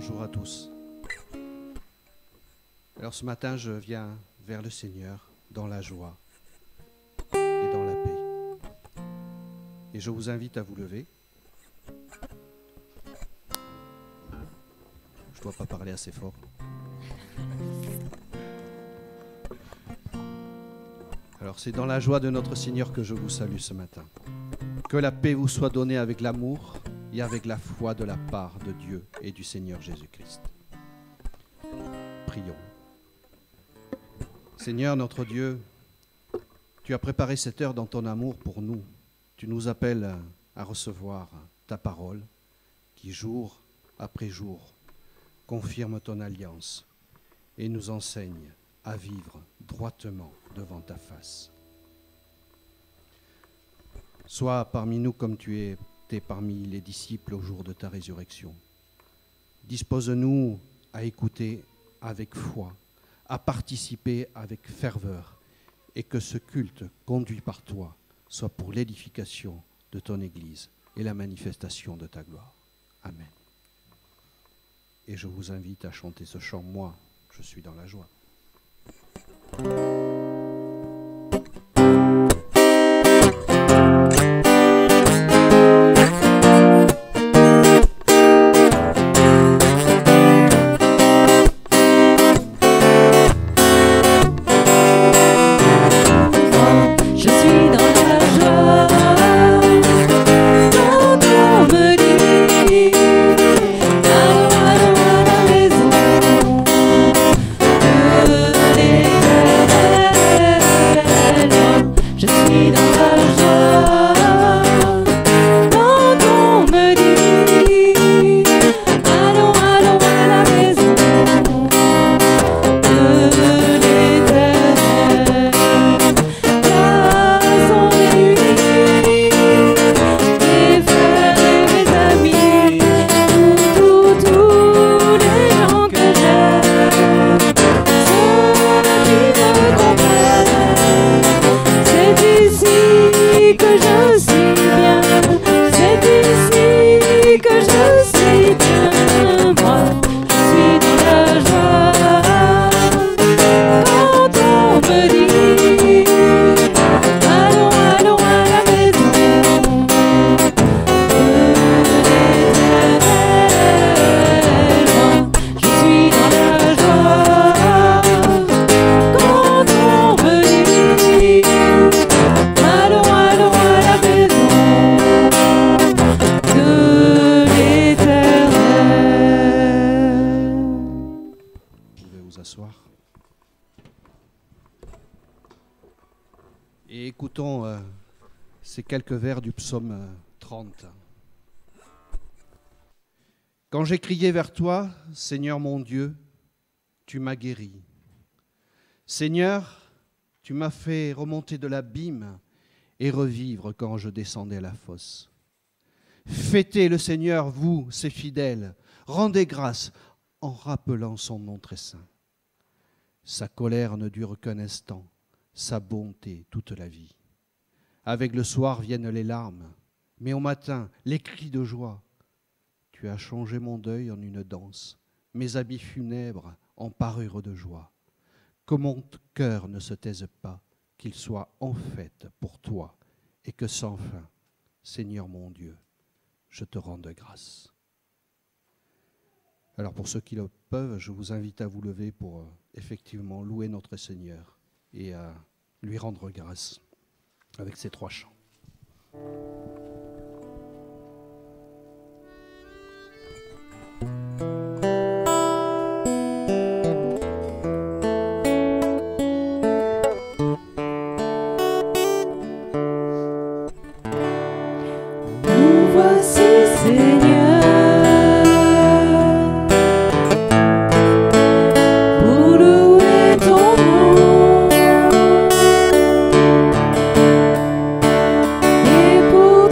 Bonjour à tous. Alors ce matin, je viens vers le Seigneur dans la joie et dans la paix. Et je vous invite à vous lever. Je ne dois pas parler assez fort. Alors c'est dans la joie de notre Seigneur que je vous salue ce matin. Que la paix vous soit donnée avec l'amour et avec la foi de la part de Dieu et du Seigneur Jésus-Christ. Prions. Seigneur notre Dieu, tu as préparé cette heure dans ton amour pour nous. Tu nous appelles à recevoir ta parole qui, jour après jour, confirme ton alliance et nous enseigne à vivre droitement devant ta face. Sois parmi nous comme tu étais parmi les disciples au jour de ta résurrection. Dispose-nous à écouter avec foi, à participer avec ferveur, et que ce culte conduit par toi soit pour l'édification de ton Église et la manifestation de ta gloire. Amen. Et je vous invite à chanter ce chant, moi, je suis dans la joie. Et écoutons ces quelques vers du psaume 30. Quand j'ai crié vers toi, Seigneur mon Dieu, tu m'as guéri. Seigneur, tu m'as fait remonter de l'abîme et revivre quand je descendais à la fosse. Fêtez le Seigneur, vous, ses fidèles, rendez grâce en rappelant son nom très saint. Sa colère ne dure qu'un instant, sa bonté toute la vie. Avec le soir viennent les larmes, mais au matin, les cris de joie. Tu as changé mon deuil en une danse, mes habits funèbres en parure de joie. Que mon cœur ne se taise pas, qu'il soit en fête pour toi, et que sans fin, Seigneur mon Dieu, je te rende grâce. Alors pour ceux qui le peuvent, je vous invite à vous lever pour effectivement louer notre Seigneur et à lui rendre grâce avec ces trois chants. Nous voici, Seigneur. Pour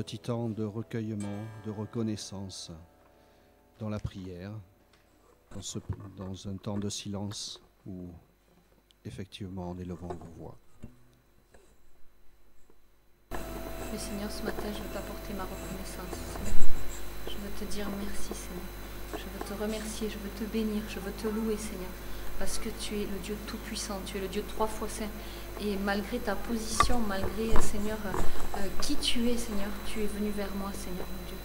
petit temps de recueillement, de reconnaissance dans la prière, dans un temps de silence où effectivement en élevant vos voix. Mais Seigneur, ce matin, je veux t'apporter ma reconnaissance. Seigneur. Je veux te dire merci, Seigneur. Je veux te remercier, je veux te bénir, je veux te louer, Seigneur. Parce que tu es le Dieu Tout-Puissant, tu es le Dieu 3 fois saint. Et malgré ta position, malgré, Seigneur, qui tu es, Seigneur, tu es venu vers moi, Seigneur, mon Dieu.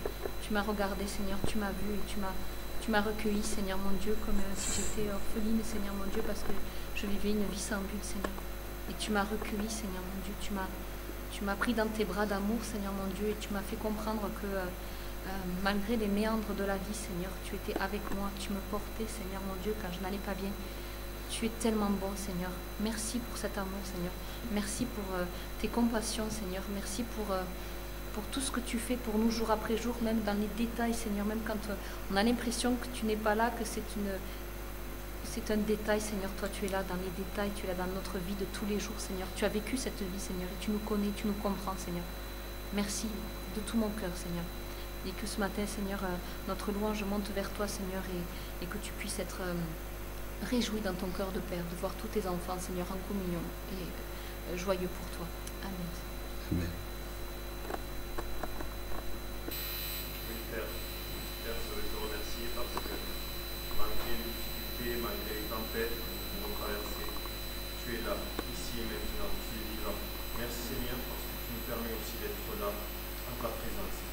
Tu m'as regardé, Seigneur, tu m'as vu et tu m'as recueilli, Seigneur, mon Dieu, comme si j'étais orpheline, Seigneur, mon Dieu, parce que je vivais une vie sans but, Seigneur. Et tu m'as recueilli, Seigneur, mon Dieu. Tu m'as pris dans tes bras d'amour, Seigneur, mon Dieu, et tu m'as fait comprendre que malgré les méandres de la vie, Seigneur, tu étais avec moi, tu me portais, Seigneur, mon Dieu, quand je n'allais pas bien. Tu es tellement bon, Seigneur. Merci pour cet amour, Seigneur. Merci pour tes compassions, Seigneur. Merci pour tout ce que tu fais pour nous jour après jour, même dans les détails, Seigneur. Même quand on a l'impression que tu n'es pas là, que c'est un détail, Seigneur. Toi, tu es là dans les détails, tu es là dans notre vie de tous les jours, Seigneur. Tu as vécu cette vie, Seigneur, et tu nous connais, tu nous comprends, Seigneur. Merci de tout mon cœur, Seigneur. Et que ce matin, Seigneur, notre louange monte vers toi, Seigneur, et que tu puisses être réjoui dans ton cœur de Père, de voir tous tes enfants, Seigneur, en communion et joyeux pour toi. Amen. Amen. Oui, Père, je veux te remercier parce que malgré les difficultés, malgré les tempêtes que nous avons traversées, tu es là, ici et maintenant, tu es vivant. Merci Seigneur parce que tu nous permets aussi d'être là en ta présence.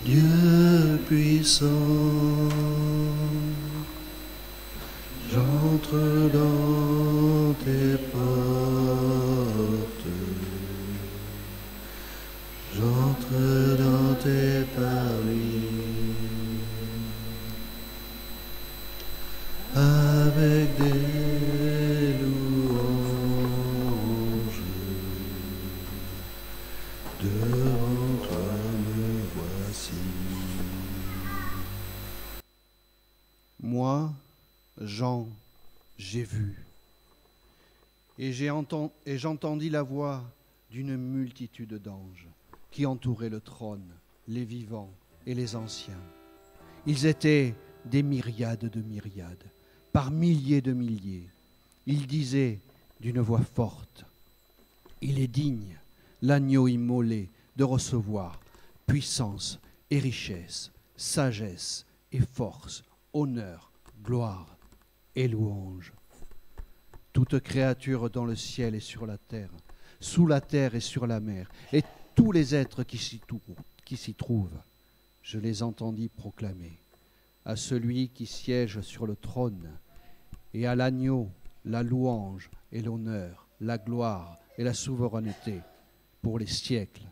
Dieu puissant, j'entre dans tes portes, j'entre dans tes parvis, avec des louanges, devant toi me voici. Moi, Jean, j'ai vu, et j'entendis la voix d'une multitude d'anges qui entouraient le trône, les vivants et les anciens. Ils étaient des myriades de myriades, par milliers de milliers. Ils disaient d'une voix forte, « Il est digne, l'agneau immolé, de recevoir puissance et richesse, sagesse et force, honneur, gloire et louange. Toute créature dans le ciel et sur la terre, sous la terre et sur la mer, et tous les êtres qui s'y trouvent, je les entendis proclamer à celui qui siège sur le trône et à l'agneau la louange et l'honneur, la gloire et la souveraineté pour les siècles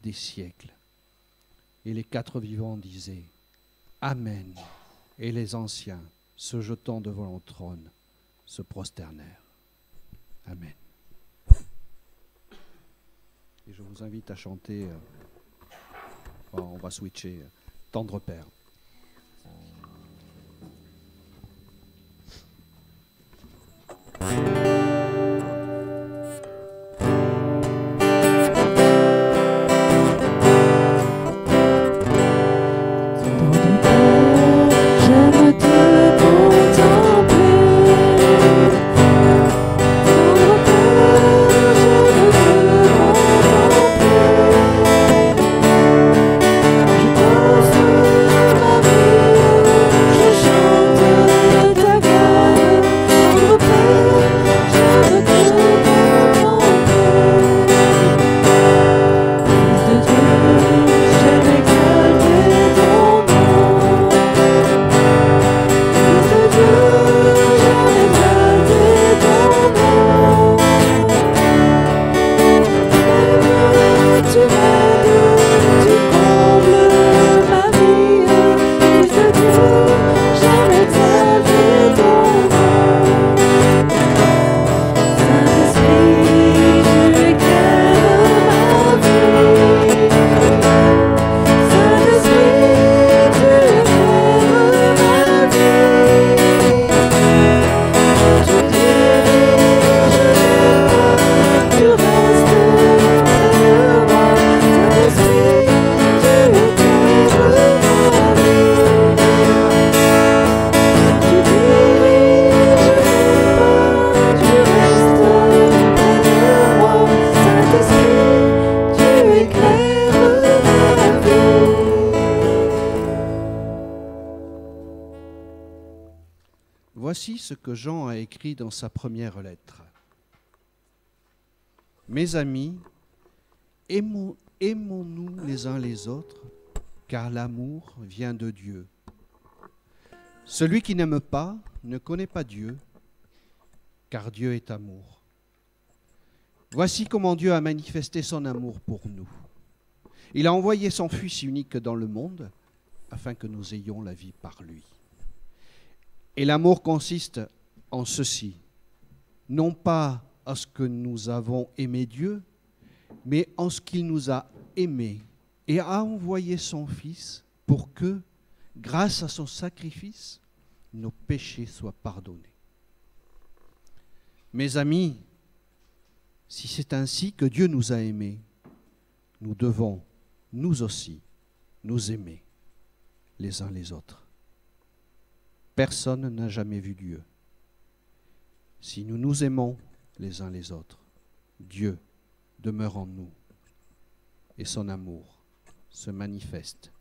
des siècles. Et les quatre vivants disaient « Amen » et les anciens, se jetant devant le trône, se prosternèrent. Amen. Et je vous invite à chanter, on va switcher, Tendre Père. Je Voici ce que Jean a écrit dans sa première lettre. Mes amis, aimons-nous les uns les autres, car l'amour vient de Dieu. Celui qui n'aime pas ne connaît pas Dieu, car Dieu est amour. Voici comment Dieu a manifesté son amour pour nous. Il a envoyé son Fils unique dans le monde, afin que nous ayons la vie par lui. Et l'amour consiste en ceci, non pas à ce que nous avons aimé Dieu, mais en ce qu'il nous a aimés et a envoyé son Fils pour que, grâce à son sacrifice, nos péchés soient pardonnés. Mes amis, si c'est ainsi que Dieu nous a aimés, nous devons, nous aussi, nous aimer les uns les autres. Personne n'a jamais vu Dieu. Si nous nous aimons les uns les autres, Dieu demeure en nous et son amour se manifeste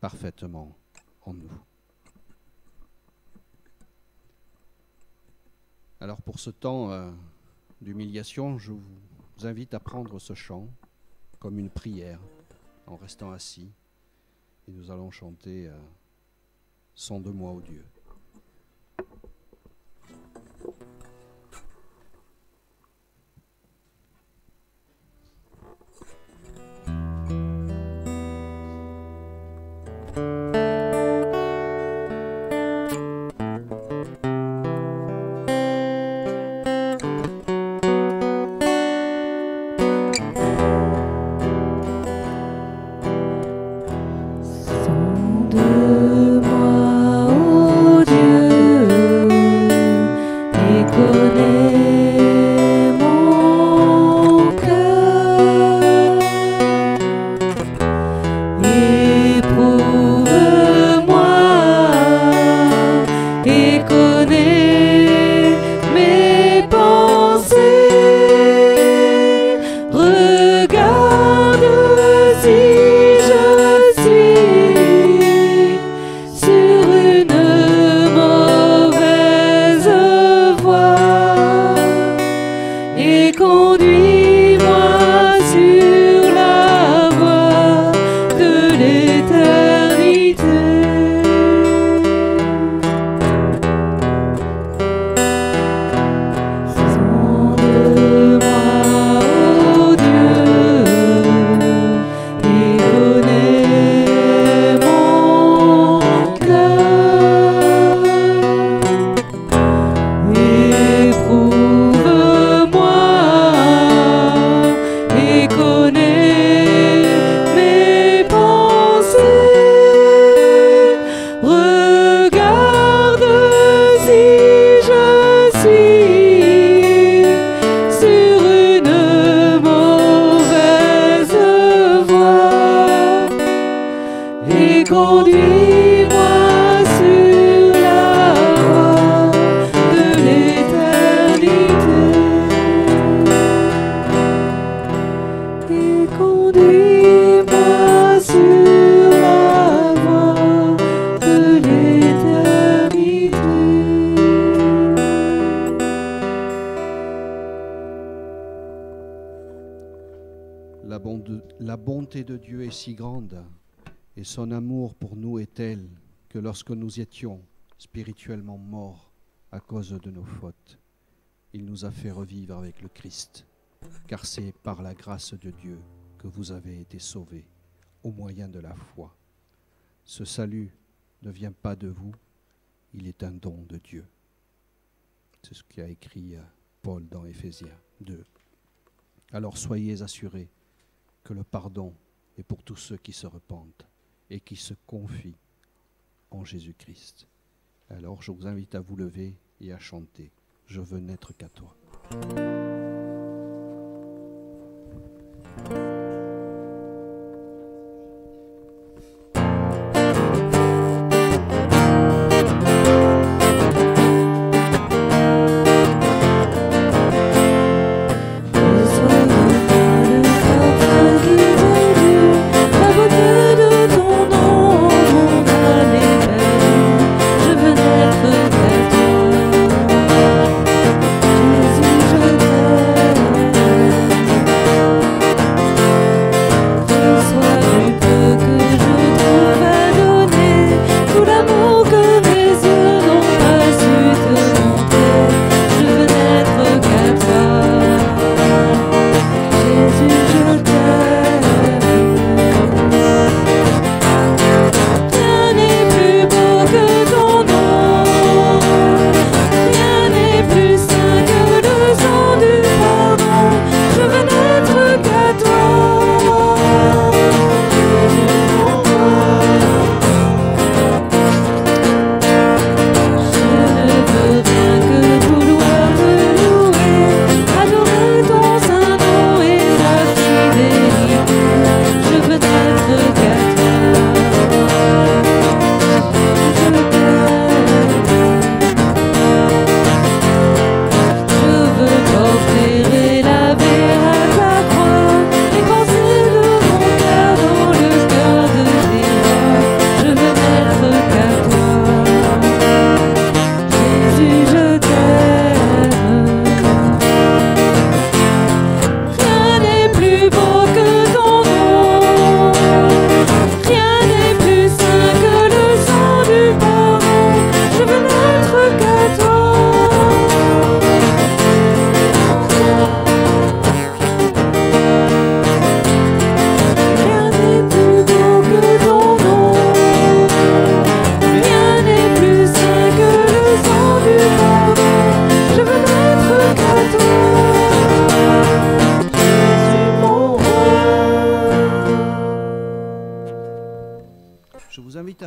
parfaitement en nous. Alors pour ce temps d'humiliation, je vous invite à prendre ce chant comme une prière en restant assis et nous allons chanter « Sonde-moi, ô Dieu ». La bonté de Dieu est si grande et son amour pour nous est tel que lorsque nous étions spirituellement morts à cause de nos fautes, il nous a fait revivre avec le Christ, car c'est par la grâce de Dieu que vous avez été sauvés au moyen de la foi. Ce salut ne vient pas de vous, il est un don de Dieu. C'est ce qu'a écrit Paul dans Éphésiens 2. Alors soyez assurés que le pardon est pour tous ceux qui se repentent et qui se confient en Jésus-Christ. Alors je vous invite à vous lever et à chanter « Je veux n'être qu'à toi ». Je veux n'être qu'à toi.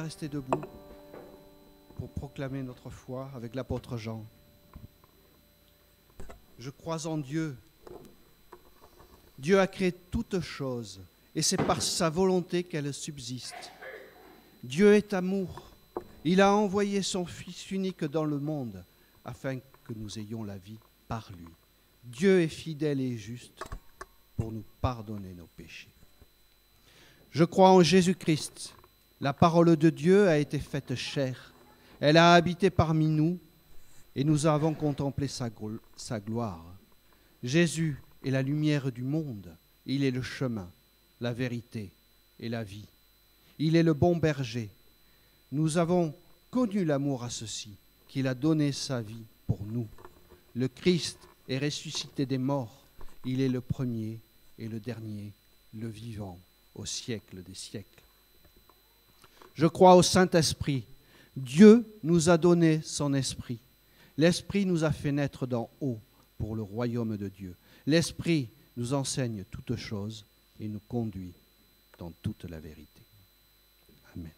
rester debout pour proclamer notre foi avec l'apôtre Jean. Je crois en Dieu. Dieu a créé toutes choses et c'est par sa volonté qu'elles subsistent. Dieu est amour. Il a envoyé son Fils unique dans le monde afin que nous ayons la vie par lui. Dieu est fidèle et juste pour nous pardonner nos péchés. Je crois en Jésus-Christ. La parole de Dieu a été faite chair. Elle a habité parmi nous et nous avons contemplé sa gloire. Jésus est la lumière du monde. Il est le chemin, la vérité et la vie. Il est le bon berger. Nous avons connu l'amour à ceci, qu'il a donné sa vie pour nous. Le Christ est ressuscité des morts. Il est le premier et le dernier, le vivant au siècle des siècles. Je crois au Saint-Esprit. Dieu nous a donné son Esprit. L'Esprit nous a fait naître d'en haut pour le royaume de Dieu. L'Esprit nous enseigne toutes choses et nous conduit dans toute la vérité. Amen.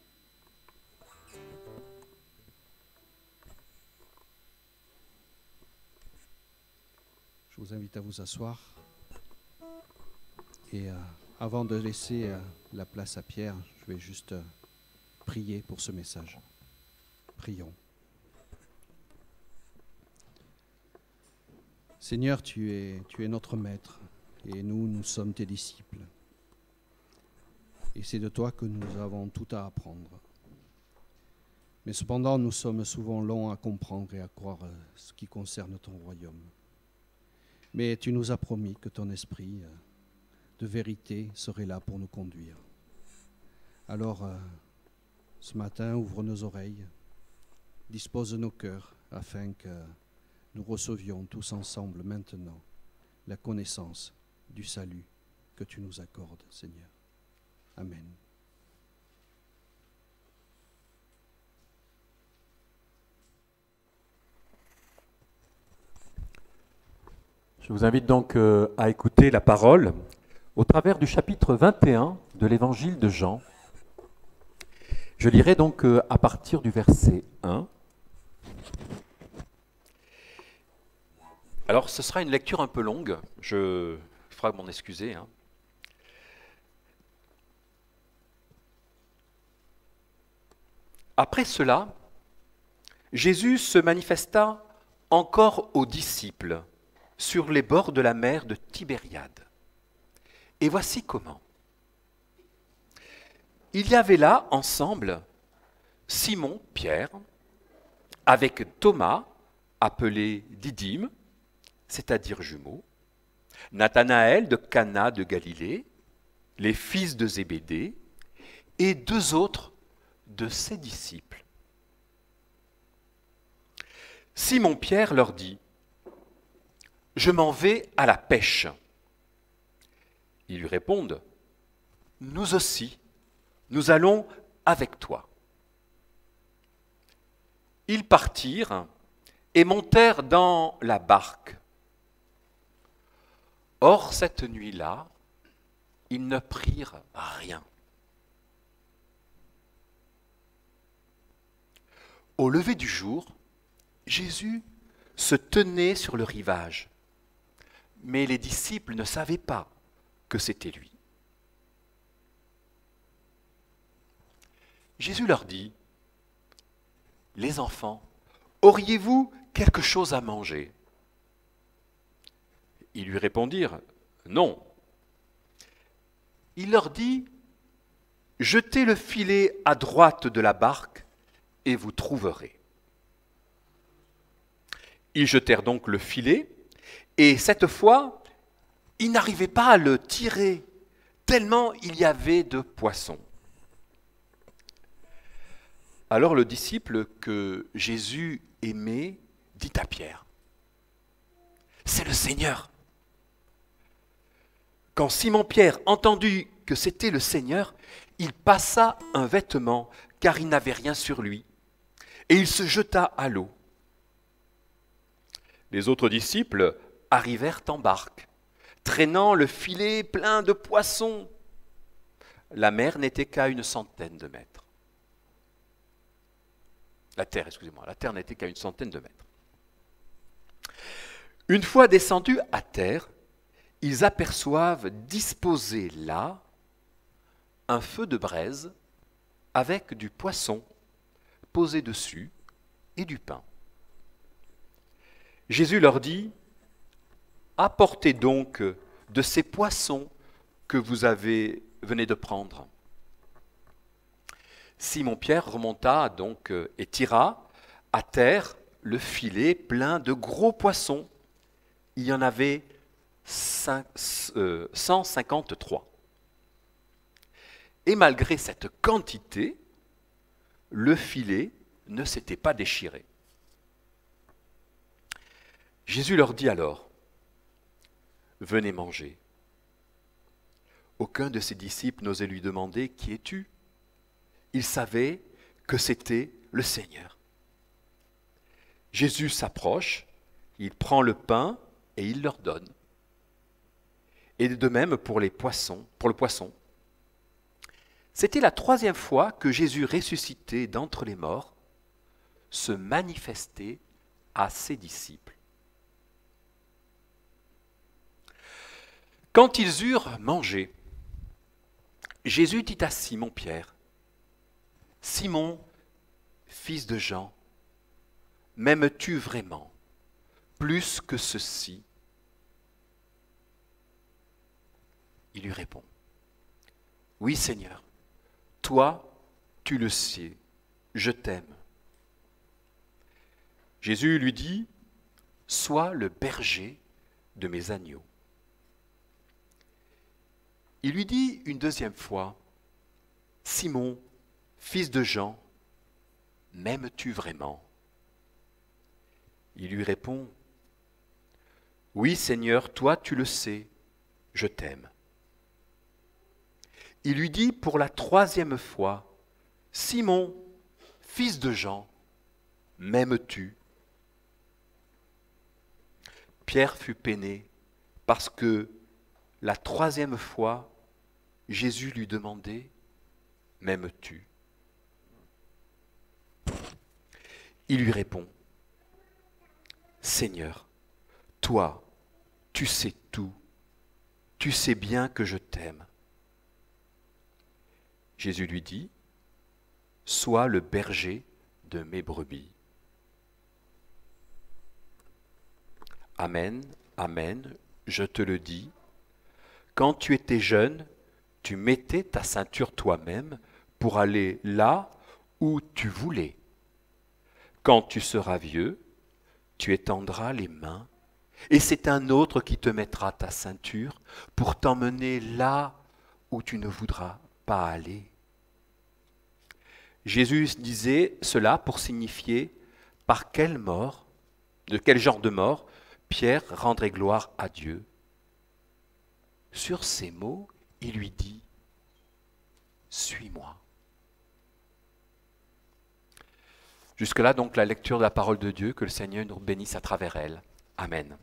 Je vous invite à vous asseoir. Et avant de laisser la place à Pierre, je vais juste prier pour ce message. Prions. Seigneur, tu es notre maître et nous sommes tes disciples. Et c'est de toi que nous avons tout à apprendre. Mais cependant, nous sommes souvent longs à comprendre et à croire ce qui concerne ton royaume. Mais tu nous as promis que ton esprit de vérité serait là pour nous conduire. Alors, ce matin, ouvre nos oreilles, dispose nos cœurs afin que nous recevions tous ensemble maintenant la connaissance du salut que tu nous accordes, Seigneur. Amen. Je vous invite donc à écouter la parole au travers du chapitre 21 de l'évangile de Jean. Je lirai donc à partir du verset 1. Alors ce sera une lecture un peu longue, je ferai m'en excuser. Après cela, Jésus se manifesta encore aux disciples sur les bords de la mer de Tibériade. Et voici comment. Il y avait là ensemble Simon, Pierre, avec Thomas, appelé Didyme, c'est-à-dire jumeau, Nathanaël de Cana de Galilée, les fils de Zébédée, et deux autres de ses disciples. Simon-Pierre leur dit : « Je m'en vais à la pêche. » Ils lui répondent : « Nous aussi, nous allons avec toi. » Ils partirent et montèrent dans la barque. Or, cette nuit-là, ils ne prirent rien. Au lever du jour, Jésus se tenait sur le rivage, mais les disciples ne savaient pas que c'était lui. Jésus leur dit : « Les enfants, auriez-vous quelque chose à manger ? » Ils lui répondirent : « Non. » Il leur dit : « Jetez le filet à droite de la barque et vous trouverez. » Ils jetèrent donc le filet, et cette fois, ils n'arrivaient pas à le tirer, tellement il y avait de poissons. Alors le disciple que Jésus aimait dit à Pierre : « C'est le Seigneur !» Quand Simon-Pierre entendit que c'était le Seigneur, il passa un vêtement, car il n'avait rien sur lui, et il se jeta à l'eau. Les autres disciples arrivèrent en barque, traînant le filet plein de poissons. La mer n'était qu'à 100 de mètres. La terre, excusez-moi. La terre n'était qu'à une centaine de mètres. Une fois descendus à terre, ils aperçoivent disposé là un feu de braise avec du poisson posé dessus et du pain. Jésus leur dit, « Apportez donc de ces poissons que vous venez de prendre. » Simon-Pierre remonta donc et tira à terre le filet plein de gros poissons. Il y en avait 153. Et malgré cette quantité, le filet ne s'était pas déchiré. Jésus leur dit alors, « Venez manger. » Aucun de ses disciples n'osait lui demander, « Qui es-tu » Il savait que c'était le Seigneur. Jésus s'approche, il prend le pain et il leur donne. Et de même pour le poisson. C'était la 3e fois que Jésus ressuscité d'entre les morts se manifestait à ses disciples. Quand ils eurent mangé, Jésus dit à Simon-Pierre, « Simon, fils de Jean, m'aimes-tu vraiment plus que ceci ?» Il lui répond, « Oui, Seigneur, toi, tu le sais, je t'aime. » Jésus lui dit, « Sois le berger de mes agneaux. » Il lui dit une 2e fois, « Simon, fils de Jean, m'aimes-tu vraiment ?» Il lui répond, « Oui, Seigneur, toi tu le sais, je t'aime. » Il lui dit pour la 3e fois, « Simon, fils de Jean, m'aimes-tu » Pierre fut peiné parce que la 3e fois, Jésus lui demandait, « M'aimes-tu » Il lui répond, « Seigneur, toi, tu sais tout, tu sais bien que je t'aime. » Jésus lui dit, « Sois le berger de mes brebis. » Amen, amen, je te le dis, quand tu étais jeune, tu mettais ta ceinture toi-même pour aller là où tu voulais. Quand tu seras vieux, tu étendras les mains, et c'est un autre qui te mettra ta ceinture pour t'emmener là où tu ne voudras pas aller. Jésus disait cela pour signifier par quelle mort, de quel genre de mort, Pierre rendrait gloire à Dieu. Sur ces mots, il lui dit, « Suis-moi. » Jusque-là, donc, la lecture de la parole de Dieu, que le Seigneur nous bénisse à travers elle. Amen.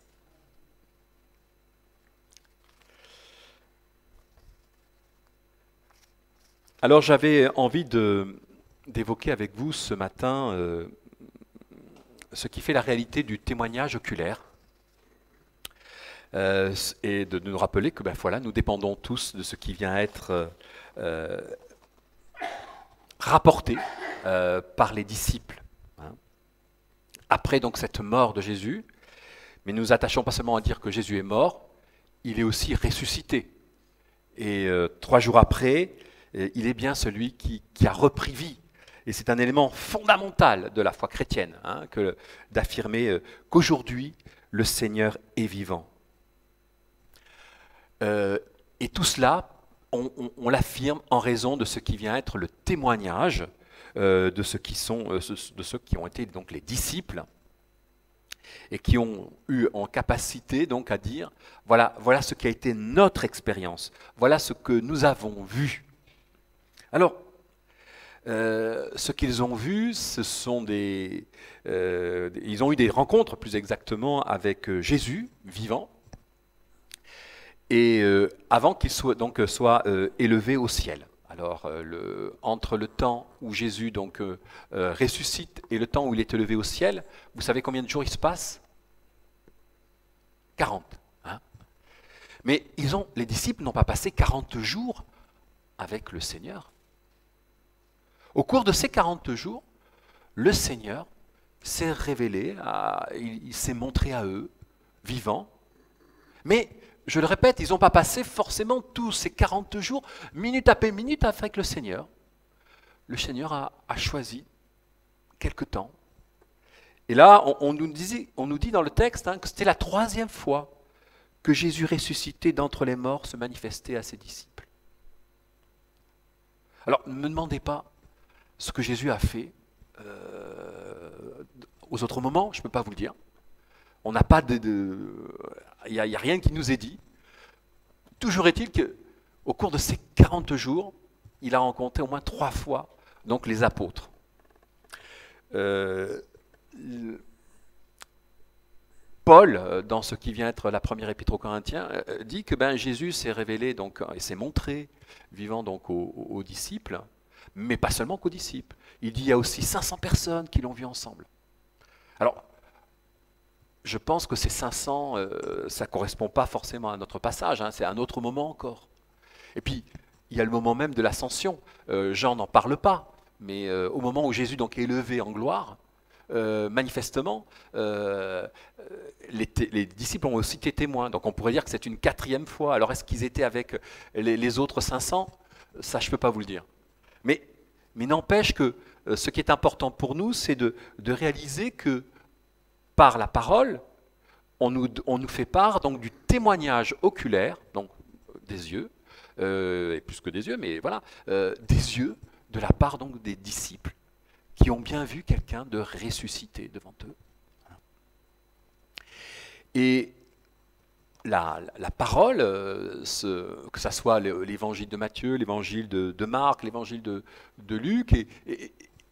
Alors, j'avais envie d'évoquer avec vous ce matin ce qui fait la réalité du témoignage oculaire. Et de nous rappeler que voilà, nous dépendons tous de ce qui vient être rapporté par les disciples. Hein. Après donc cette mort de Jésus, mais nous attachons pas seulement à dire que Jésus est mort, il est aussi ressuscité. Et 3 jours après, il est bien celui qui a repris vie. Et c'est un élément fondamental de la foi chrétienne, hein, d'affirmer qu'aujourd'hui, le Seigneur est vivant. Et tout cela, on l'affirme en raison de ce qui vient être le témoignage de ceux qui ont été donc les disciples et qui ont eu en capacité donc à dire voilà ce qui a été notre expérience, voilà ce que nous avons vu. Alors, ce qu'ils ont vu, ce sont ils ont eu des rencontres plus exactement avec Jésus vivant. Et avant qu'il soit élevé au ciel. Alors, entre le temps où Jésus donc, ressuscite et le temps où il est élevé au ciel, vous savez combien de jours il se passe? 40. Hein. Mais les disciples n'ont pas passé 40 jours avec le Seigneur. Au cours de ces 40 jours, le Seigneur s'est révélé, il s'est montré à eux, vivant. Mais, je le répète, ils n'ont pas passé forcément tous ces 40 jours, minute après minute, avec le Seigneur. Le Seigneur a choisi quelque temps. Et là, on nous dit dans le texte que c'était la 3e fois que Jésus ressuscité d'entre les morts se manifestait à ses disciples. Alors, ne me demandez pas ce que Jésus a fait aux autres moments, je ne peux pas vous le dire. On n'a pas il n'y a rien qui nous est dit. Toujours est-il qu'au cours de ces 40 jours, il a rencontré au moins 3 fois donc, les apôtres. Paul, dans ce qui vient être la première épître aux Corinthiens, dit que Jésus s'est révélé donc, et s'est montré vivant donc, aux disciples, mais pas seulement qu'aux disciples. Il dit qu'il y a aussi 500 personnes qui l'ont vu ensemble. Alors, je pense que ces 500, ça ne correspond pas forcément à notre passage, c'est un autre moment encore. Et puis, il y a le moment même de l'ascension. Jean n'en parle pas, mais au moment où Jésus donc, est élevé en gloire, manifestement, les disciples ont aussi été témoins. Donc on pourrait dire que c'est une 4e fois. Alors est-ce qu'ils étaient avec les autres 500? Ça, je ne peux pas vous le dire. Mais n'empêche que ce qui est important pour nous, c'est de réaliser que par la parole, on nous fait part donc, du témoignage oculaire, donc des yeux, et plus que des yeux, mais voilà, des yeux de la part donc, des disciples qui ont bien vu quelqu'un de ressuscité devant eux. Et la parole, que ce soit l'évangile de Matthieu, l'évangile de Marc, l'évangile de Luc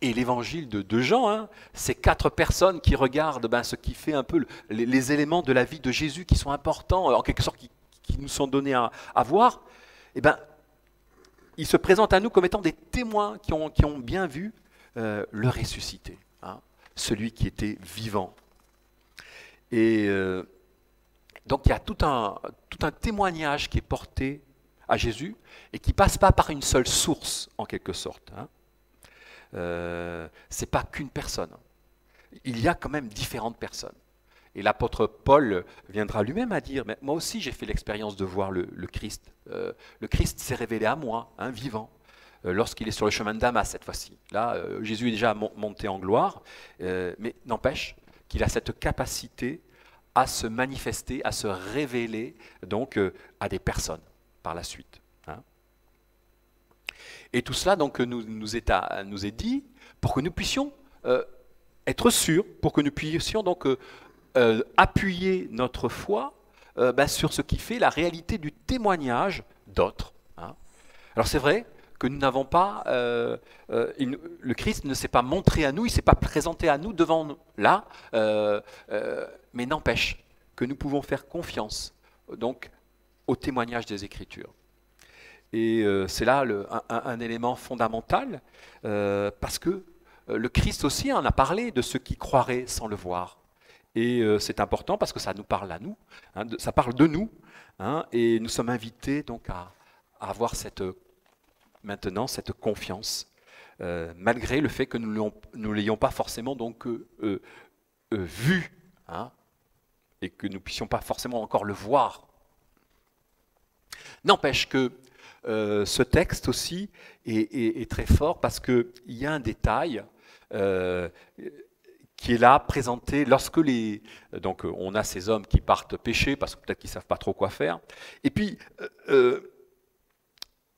et l'évangile de Jean, ces 4 personnes qui regardent ce qui fait un peu les éléments de la vie de Jésus qui sont importants, en quelque sorte qui nous sont donnés à voir, ils se présentent à nous comme étant des témoins qui ont bien vu le ressuscité, celui qui était vivant. Et donc il y a tout un témoignage qui est porté à Jésus et qui ne passe pas par une seule source, en quelque sorte. Ce n'est pas qu'une personne. Il y a quand même différentes personnes. Et l'apôtre Paul viendra lui-même à dire, mais moi aussi j'ai fait l'expérience de voir le Christ. Le Christ s'est révélé à moi, vivant. Lorsqu'il est sur le chemin de Damas cette fois-ci. Là, Jésus est déjà monté en gloire, mais n'empêche qu'il a cette capacité à se manifester, à se révéler donc à des personnes par la suite. Et tout cela donc nous est dit pour que nous puissions être sûrs, pour que nous puissions donc appuyer notre foi sur ce qui fait la réalité du témoignage d'autres. Alors c'est vrai que nous n'avons pas, le Christ ne s'est pas montré à nous, il ne s'est pas présenté à nous devant nous, là, mais n'empêche que nous pouvons faire confiance donc, au témoignage des Écritures. Et c'est là un élément fondamental, parce que le Christ aussi en a parlé de ceux qui croiraient sans le voir. Et c'est important parce que ça nous parle à nous, ça parle de nous, et nous sommes invités donc à avoir maintenant cette confiance, malgré le fait que nous ne l'ayons pas forcément donc, vu, et que nous ne puissions pas forcément encore le voir. N'empêche que ce texte aussi est très fort parce qu'il y a un détail qui est là présenté lorsque donc on a ces hommes qui partent pêcher parce que peut-être qu'ils ne savent pas trop quoi faire. Et puis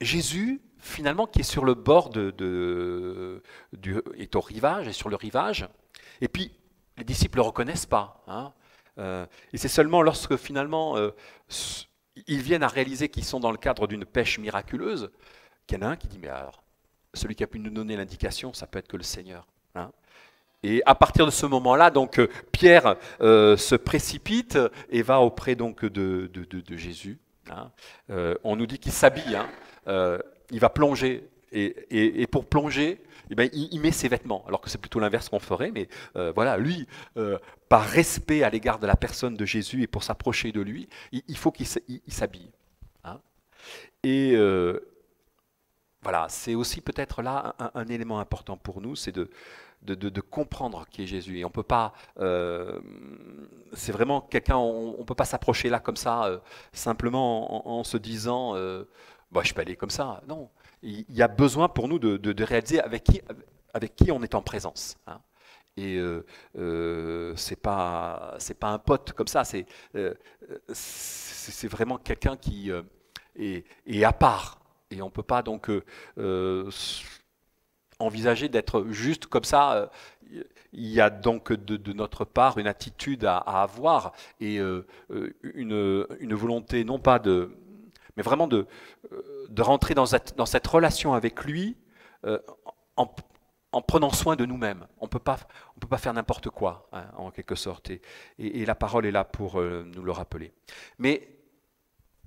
Jésus, finalement, qui est sur le bord est au rivage, est sur le rivage, et puis les disciples ne le reconnaissent pas. Et c'est seulement lorsque finalement ils viennent à réaliser qu'ils sont dans le cadre d'une pêche miraculeuse qu'il y en a un qui dit, mais alors, celui qui a pu nous donner l'indication, ça peut être que le Seigneur. Et à partir de ce moment-là, donc Pierre se précipite et va auprès donc de Jésus. On nous dit qu'il s'habille, il va plonger Et pour plonger, eh ben, il met ses vêtements, alors que c'est plutôt l'inverse qu'on ferait, mais voilà, lui, par respect à l'égard de la personne de Jésus et pour s'approcher de lui, il faut qu'il s'habille. Hein. Et voilà, c'est aussi peut-être là un élément important pour nous, c'est de comprendre qui est Jésus. Et on peut pas, c'est vraiment quelqu'un, on peut pas s'approcher là comme ça, simplement en se disant, bah, je peux aller comme ça. Non, il y a besoin pour nous de réaliser avec qui on est en présence. Hein. Et c'est pas un pote comme ça, c'est vraiment quelqu'un qui est à part. Et on ne peut pas donc envisager d'être juste comme ça. Il y a donc de notre part une attitude à avoir et une volonté non pas mais vraiment de rentrer dans cette relation avec lui en prenant soin de nous-mêmes. On peut pas faire n'importe quoi, hein, en quelque sorte. Et la parole est là pour nous le rappeler. Mais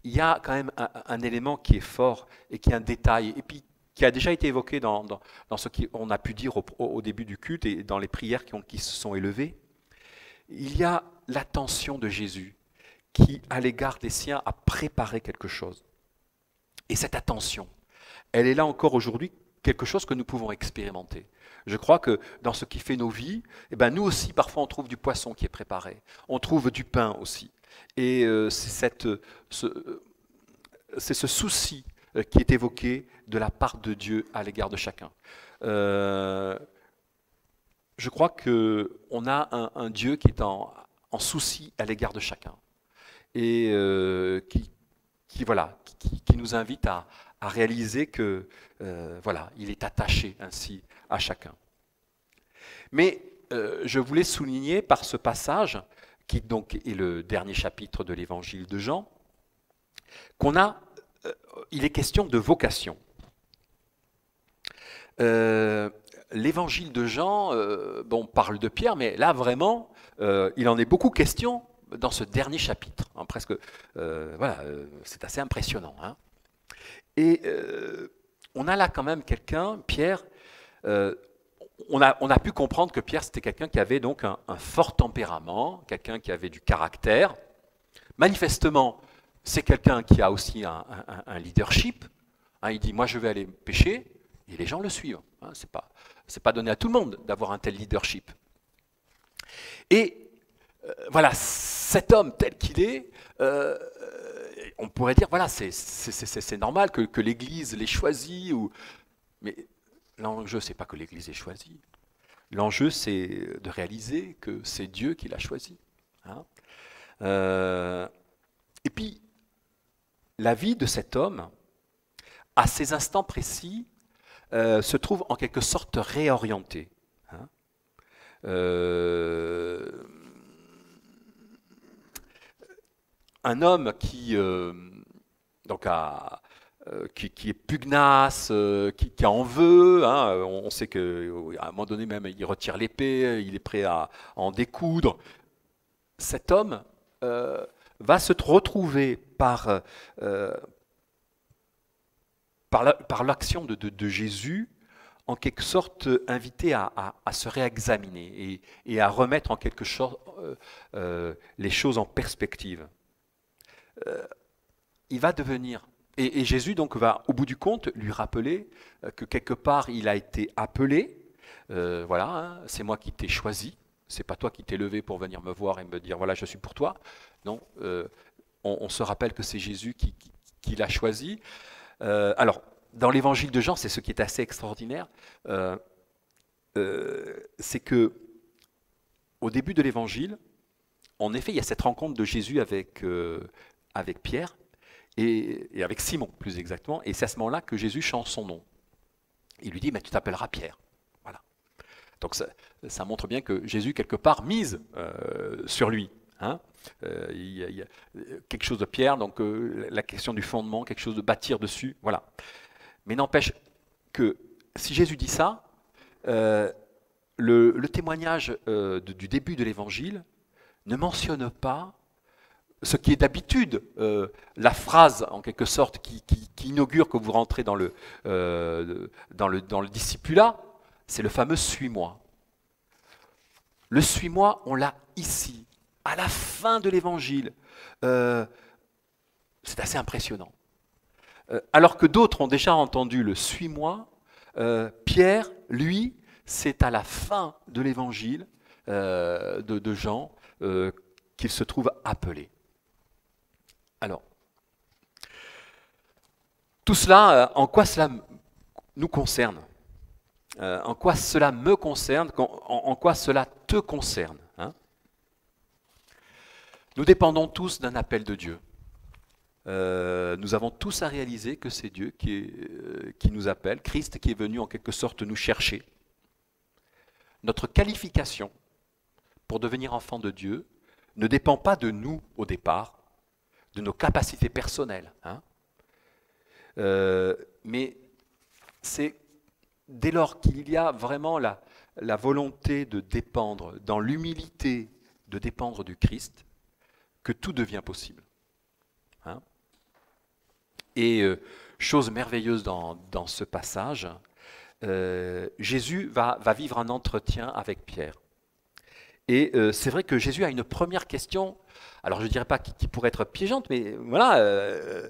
il y a quand même un élément qui est fort et qui est un détail, et puis qui a déjà été évoqué dans ce qu'on a pu dire au début du culte et dans les prières qui se sont élevées. Il y a l'attention de Jésus qui, à l'égard des siens, a préparé quelque chose. Et cette attention, elle est là encore aujourd'hui, quelque chose que nous pouvons expérimenter. Je crois que dans ce qui fait nos vies, eh ben nous aussi, parfois, on trouve du poisson qui est préparé. On trouve du pain aussi. Et c'est ce souci qui est évoqué de la part de Dieu à l'égard de chacun. Je crois qu'on a un Dieu qui est en souci à l'égard de chacun. Et qui nous invite à réaliser que voilà, il est attaché ainsi à chacun. Mais je voulais souligner par ce passage, qui donc est le dernier chapitre de l'évangile de Jean, il est question de vocation. L'évangile de Jean, parle de Pierre, mais là vraiment, il en est beaucoup question dans ce dernier chapitre. Hein, presque, c'est assez impressionnant. Hein. Et on a là quand même quelqu'un, Pierre. On a pu comprendre que Pierre, c'était quelqu'un qui avait donc un fort tempérament, quelqu'un qui avait du caractère. Manifestement, c'est quelqu'un qui a aussi un leadership. Hein, il dit, moi je vais aller pêcher, et les gens le suivent. Hein, c'est pas donné à tout le monde d'avoir un tel leadership. Et voilà, cet homme tel qu'il est, on pourrait dire, voilà, c'est normal que l'Église l'ait choisi, mais l'enjeu, c'est pas que l'Église ait choisi. L'enjeu, c'est de réaliser que c'est Dieu qui l'a choisi. Hein. Et puis, la vie de cet homme, à ces instants précis, se trouve en quelque sorte réorientée. Hein. Un homme qui est pugnace, qui en veut. Hein. On sait qu'à un moment donné même, il retire l'épée, il est prêt à en découdre. Cet homme va se retrouver par l'action de Jésus, en quelque sorte invité à se réexaminer et à remettre en quelque sorte les choses en perspective. Il va devenir... Et Jésus donc va, au bout du compte, lui rappeler que quelque part il a été appelé. Voilà, hein, c'est moi qui t'ai choisi. C'est pas toi qui t'es levé pour venir me voir et me dire voilà, je suis pour toi. Non, on se rappelle que c'est Jésus qui l'a choisi. Alors, dans l'évangile de Jean, c'est ce qui est assez extraordinaire. C'est que au début de l'évangile, en effet, il y a cette rencontre de Jésus avec Pierre. Et avec Simon, plus exactement, et c'est à ce moment-là que Jésus change son nom. Il lui dit, mais tu t'appelleras Pierre. Voilà. Donc ça montre bien que Jésus, quelque part, mise sur lui. Hein. Il y a quelque chose de Pierre, donc la question du fondement, quelque chose de bâtir dessus, voilà. Mais n'empêche que si Jésus dit ça, le témoignage du début de l'Évangile ne mentionne pas ce qui est d'habitude la phrase, en quelque sorte, qui inaugure que vous rentrez dans le discipulat, c'est le fameux « suis-moi ». Le « suis-moi », on l'a ici, à la fin de l'Évangile. C'est assez impressionnant. Alors que d'autres ont déjà entendu le « suis-moi », Pierre, lui, c'est à la fin de l'Évangile de Jean qu'il se trouve appelé. Alors, tout cela, en quoi cela nous concerne ? En quoi cela me concerne ? En quoi cela te concerne, hein ? Nous dépendons tous d'un appel de Dieu. Nous avons tous à réaliser que c'est Dieu qui nous appelle, Christ qui est venu en quelque sorte nous chercher. Notre qualification pour devenir enfant de Dieu ne dépend pas de nous au départ, de nos capacités personnelles, hein. Mais c'est dès lors qu'il y a vraiment la volonté de dépendre, dans l'humilité de dépendre du Christ, que tout devient possible. Hein. Et chose merveilleuse dans ce passage, Jésus va vivre un entretien avec Pierre. Et c'est vrai que Jésus a une première question, alors je ne dirais pas qui pourrait être piégeante, mais voilà,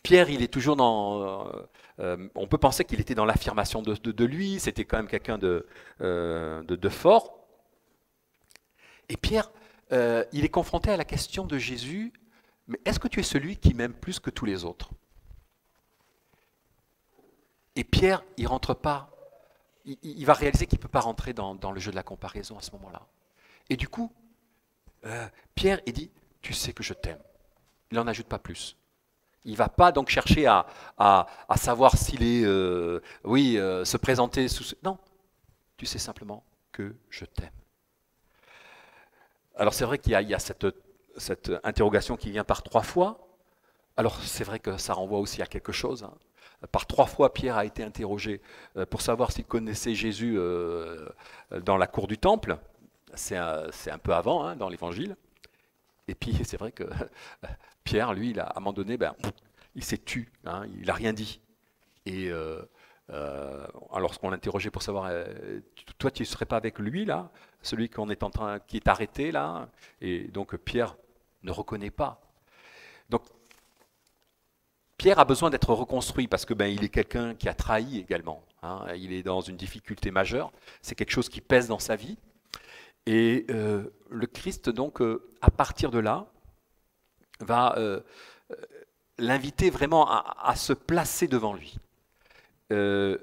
Pierre, il est toujours dans... on peut penser qu'il était dans l'affirmation de lui, c'était quand même quelqu'un de fort. Et Pierre, il est confronté à la question de Jésus, mais est-ce que tu es celui qui m'aime plus que tous les autres ? Et Pierre, il rentre pas, il va réaliser qu'il ne peut pas rentrer dans le jeu de la comparaison à ce moment-là. Et du coup, Pierre, il dit, tu sais que je t'aime. Il n'en ajoute pas plus. Il ne va pas donc chercher à savoir s'il est, se présenter sous... Non, tu sais simplement que je t'aime. Alors c'est vrai qu'il y a cette interrogation qui vient par 3 fois. Alors c'est vrai que ça renvoie aussi à quelque chose. Hein. Par 3 fois, Pierre a été interrogé pour savoir s'il connaissait Jésus dans la cour du temple. C'est un peu avant, hein, dans l'Évangile. Et puis c'est vrai que Pierre, lui, à un moment donné, il s'est tu, hein, il n'a rien dit. Et alors qu'on l'interrogeait pour savoir, toi tu ne serais pas avec lui là, celui qui est arrêté là, et donc Pierre ne reconnaît pas. Donc Pierre a besoin d'être reconstruit parce que il est quelqu'un qui a trahi également. Hein, il est dans une difficulté majeure, c'est quelque chose qui pèse dans sa vie. Et le Christ, donc, à partir de là, va l'inviter vraiment à se placer devant lui. Et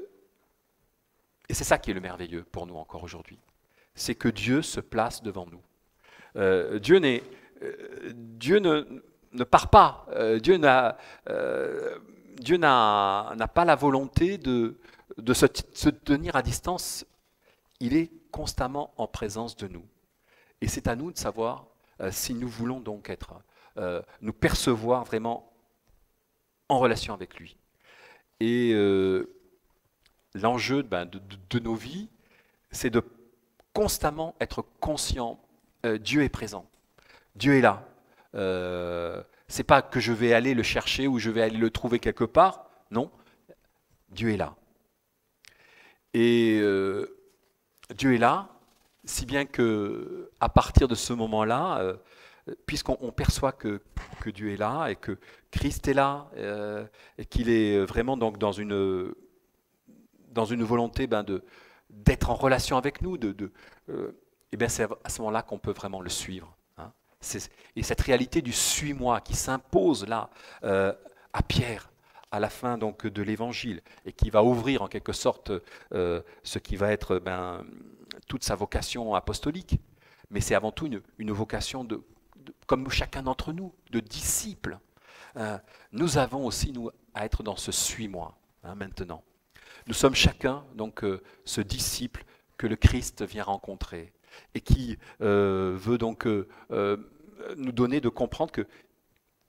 c'est ça qui est le merveilleux pour nous encore aujourd'hui. C'est que Dieu se place devant nous. Dieu ne part pas. Dieu n'a pas la volonté de se tenir à distance. Il est constamment en présence de nous. Et c'est à nous de savoir si nous voulons donc nous percevoir vraiment en relation avec lui. Et l'enjeu de nos vies, c'est de constamment être conscient, Dieu est présent, Dieu est là. C'est pas que je vais aller le chercher ou je vais aller le trouver quelque part, non, Dieu est là. Et Dieu est là, si bien que à partir de ce moment-là, puisqu'on perçoit que Dieu est là et que Christ est là, et qu'il est vraiment donc dans une volonté d'être en relation avec nous, et bien c'est à ce moment-là qu'on peut vraiment le suivre. Hein. Et cette réalité du suis-moi qui s'impose là à Pierre à la fin donc de l'Évangile et qui va ouvrir en quelque sorte ce qui va être toute sa vocation apostolique, mais c'est avant tout une vocation comme chacun d'entre nous, de disciples. Nous avons aussi nous à être dans ce suis-moi maintenant. Nous sommes chacun donc ce disciple que le Christ vient rencontrer et qui veut donc nous donner de comprendre que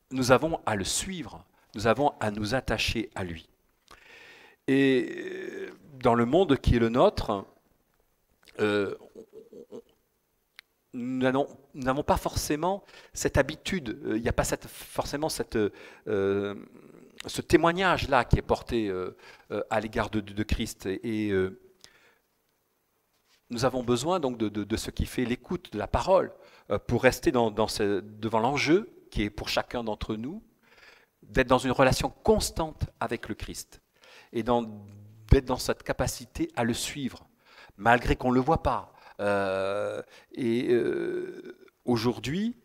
nous avons à le suivre, nous avons à nous attacher à lui. Et dans le monde qui est le nôtre, nous n'avons pas forcément cette habitude, il n'y a pas forcément ce témoignage-là qui est porté à l'égard de Christ. Et nous avons besoin donc de ce qui fait l'écoute de la parole pour rester devant l'enjeu qui est pour chacun d'entre nous, d'être dans une relation constante avec le Christ et d'être dans cette capacité à le suivre, malgré qu'on ne le voit pas. Aujourd'hui,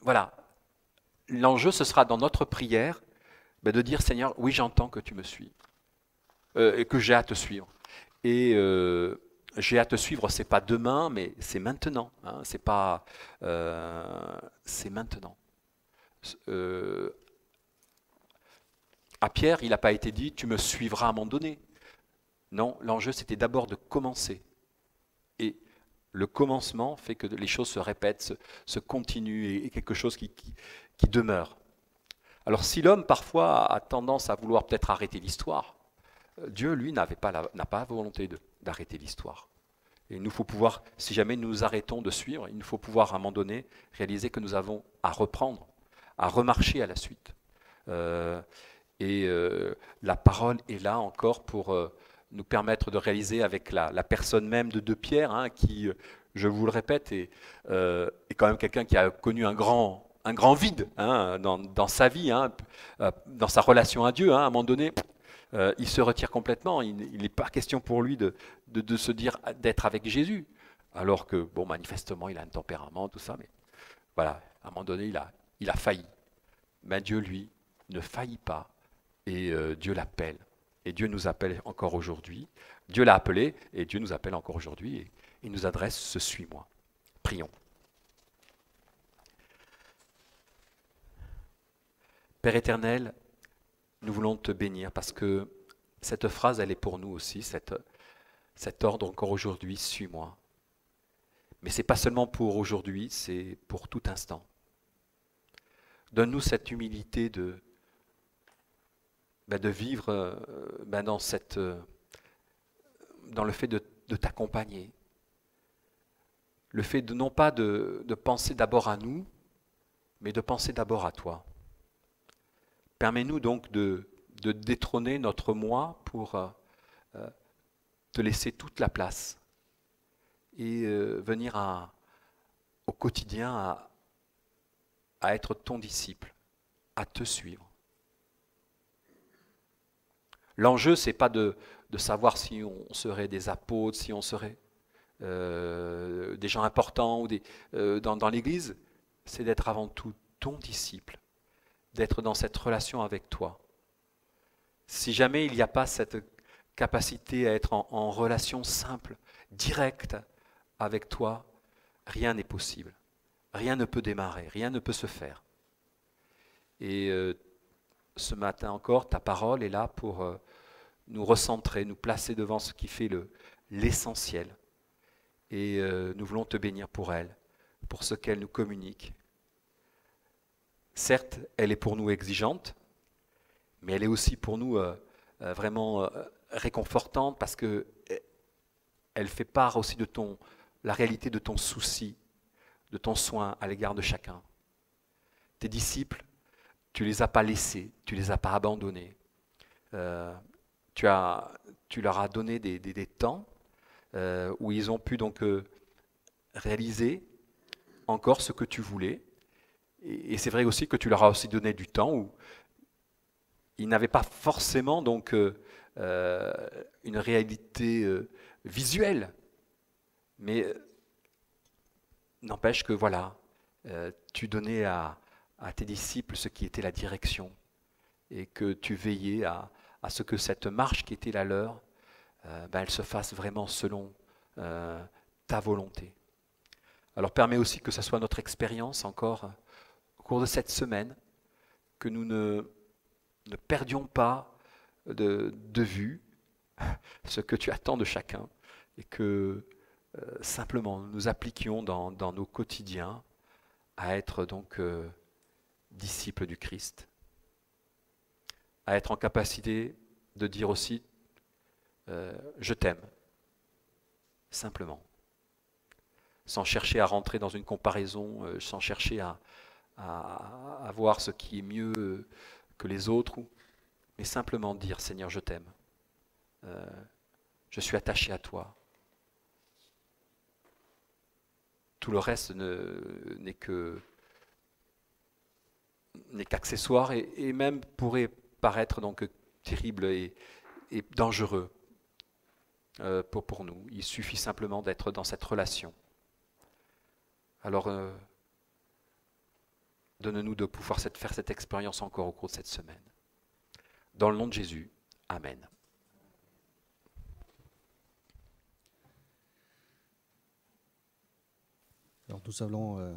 voilà, l'enjeu, ce sera dans notre prière de dire, Seigneur, oui, j'entends que tu me suis et que j'ai à te suivre. Et j'ai à te suivre, c'est pas demain, mais c'est maintenant. Hein, c'est maintenant. À Pierre, il n'a pas été dit, tu me suivras à un moment donné. Non, l'enjeu, c'était d'abord de commencer. Et le commencement fait que les choses se répètent, se continuent, et quelque chose qui demeure. Alors si l'homme, parfois, a tendance à vouloir peut-être arrêter l'histoire, Dieu, lui, n'a pas la volonté d'arrêter l'histoire. Et il nous faut pouvoir, si jamais nous nous arrêtons de suivre, il nous faut pouvoir, à un moment donné, réaliser que nous avons à reprendre, à remarcher à la suite. La parole est là encore pour nous permettre de réaliser avec la personne même de Pierre, hein, qui, je vous le répète, est quand même quelqu'un qui a connu un grand vide hein, dans sa vie, hein, dans sa relation à Dieu. Hein, à un moment donné, il se retire complètement. Il n'est pas question pour lui de se dire d'être avec Jésus, alors que, bon, manifestement, il a un tempérament, tout ça, mais voilà, à un moment donné, il a failli. Mais Dieu, lui, ne faillit pas, et Dieu l'appelle. Et Dieu nous appelle encore aujourd'hui. Dieu l'a appelé, et Dieu nous appelle encore aujourd'hui, et il nous adresse ce « suis-moi ». Prions. Père éternel, nous voulons te bénir parce que cette phrase, elle est pour nous aussi, cet ordre encore aujourd'hui, suis-moi. Mais ce n'est pas seulement pour aujourd'hui, c'est pour tout instant. Donne-nous cette humilité de vivre dans le fait de t'accompagner. Le fait non pas de penser d'abord à nous, mais de penser d'abord à toi. Permets-nous donc de détrôner notre moi pour te laisser toute la place et venir au quotidien à être ton disciple, à te suivre. L'enjeu, ce n'est pas de savoir si on serait des apôtres, si on serait des gens importants ou dans l'Église, c'est d'être avant tout ton disciple, d'être dans cette relation avec toi. Si jamais il n'y a pas cette capacité à être en relation simple, directe avec toi, rien n'est possible. Rien ne peut démarrer, rien ne peut se faire. Et ce matin encore, ta parole est là pour nous recentrer, nous placer devant ce qui fait l'essentiel. Et nous voulons te bénir pour elle, pour ce qu'elle nous communique. Certes, elle est pour nous exigeante, mais elle est aussi pour nous vraiment réconfortante parce que elle fait part aussi de la réalité de ton souci, de ton soin à l'égard de chacun. Tes disciples, tu les as pas laissés, tu les as pas abandonnés. Tu leur as donné des temps où ils ont pu donc réaliser encore ce que tu voulais. Et c'est vrai aussi que tu leur as aussi donné du temps où ils n'avaient pas forcément donc une réalité visuelle, mais n'empêche que voilà, tu donnais à tes disciples ce qui était la direction et que tu veillais à ce que cette marche qui était la leur, elle se fasse vraiment selon ta volonté. Alors permets aussi que ce soit notre expérience encore au cours de cette semaine, que nous ne perdions pas de vue ce que tu attends de chacun et que simplement nous appliquions dans nos quotidiens à être donc disciples du Christ, à être en capacité de dire aussi je t'aime, simplement. sans chercher à rentrer dans une comparaison, sans chercher à voir ce qui est mieux que les autres, mais simplement dire, Seigneur, je t'aime. Je suis attaché à toi. Tout le reste n'est qu'accessoire et même pourrait paraître donc terrible et dangereux pour nous. Il suffit simplement d'être dans cette relation. Alors, donne-nous de pouvoir faire cette expérience encore au cours de cette semaine. Dans le nom de Jésus, Amen. Alors nous allons,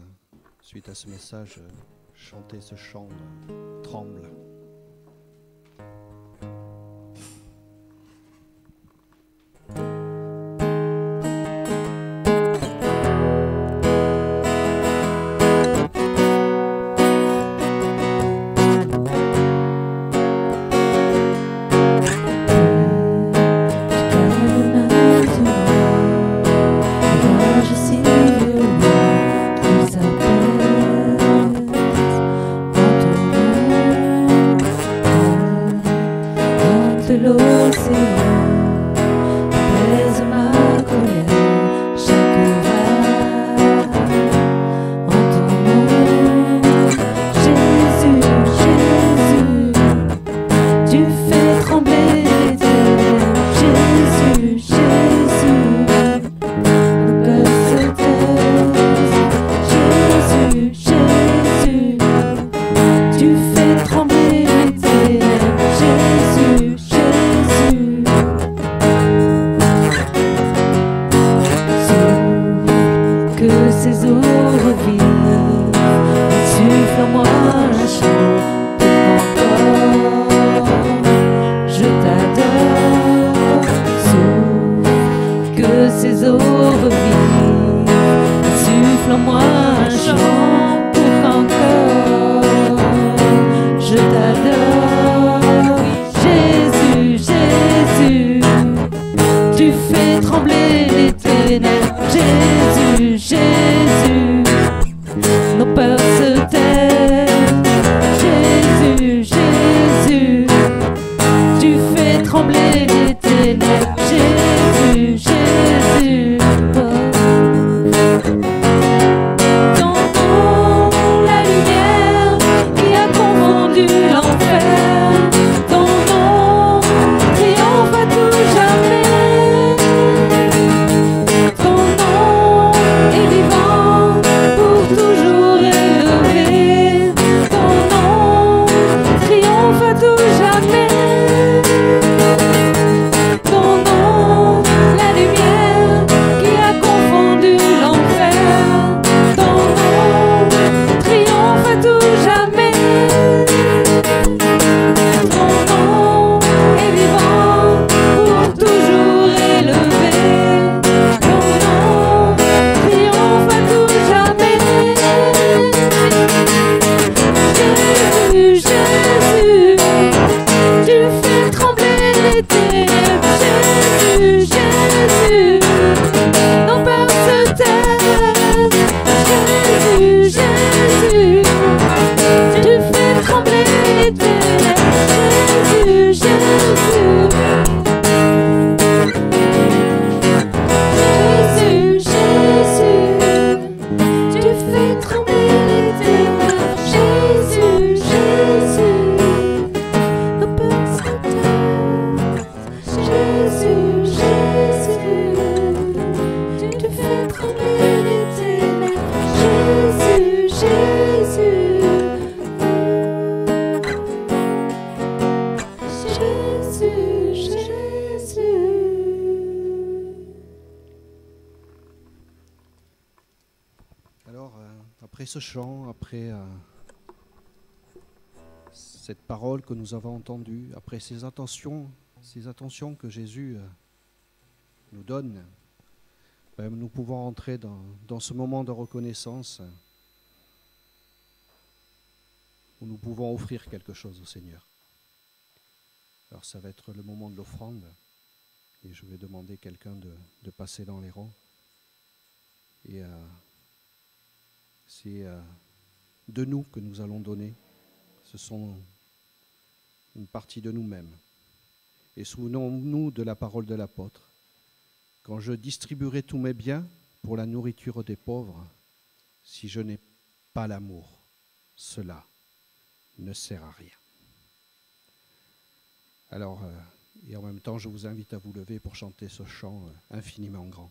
suite à ce message, chanter ce chant Tremble. Après ce chant, après cette parole que nous avons entendue, après ces attentions que Jésus nous donne, nous pouvons entrer dans ce moment de reconnaissance où nous pouvons offrir quelque chose au Seigneur. Alors ça va être le moment de l'offrande et je vais demander quelqu'un de passer dans les rangs. Et c'est de nous que nous allons donner. Ce sont une partie de nous-mêmes. Et souvenons-nous de la parole de l'apôtre. Quand je distribuerai tous mes biens pour la nourriture des pauvres, si je n'ai pas l'amour, cela ne sert à rien. Alors, et en même temps, je vous invite à vous lever pour chanter ce chant infiniment grand.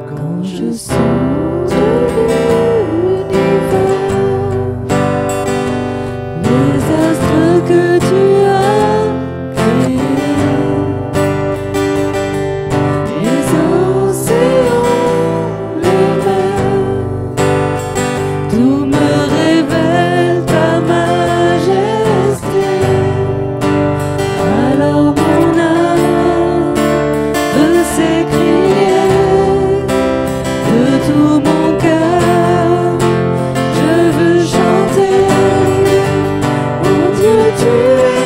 Quand je sens de l'univers, les astres que tu as créés, les océans, les mers, tout me révèle ta majesté. Alors mon âme veut s'écrier de tout mon cœur, je veux chanter. Mon Dieu, tu es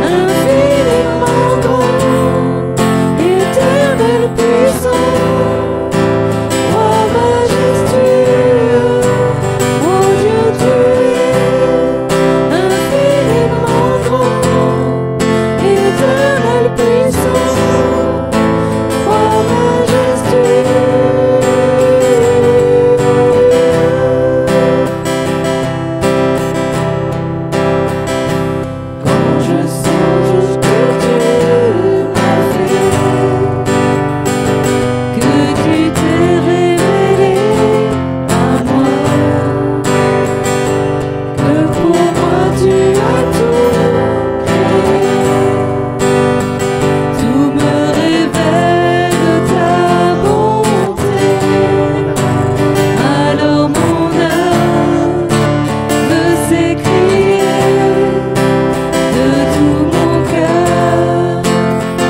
infiniment grand, éternel puissant, roi majestueux. Mon Dieu, tu es infiniment grand, éternel puissant, roi majestueux. Quand je songe que tu m'as fait, que tu t'es révélé à moi, que pour moi tu as tout créé, tout me révèle ta bonté. Alors mon âme veut s'écrier de tout mon cœur,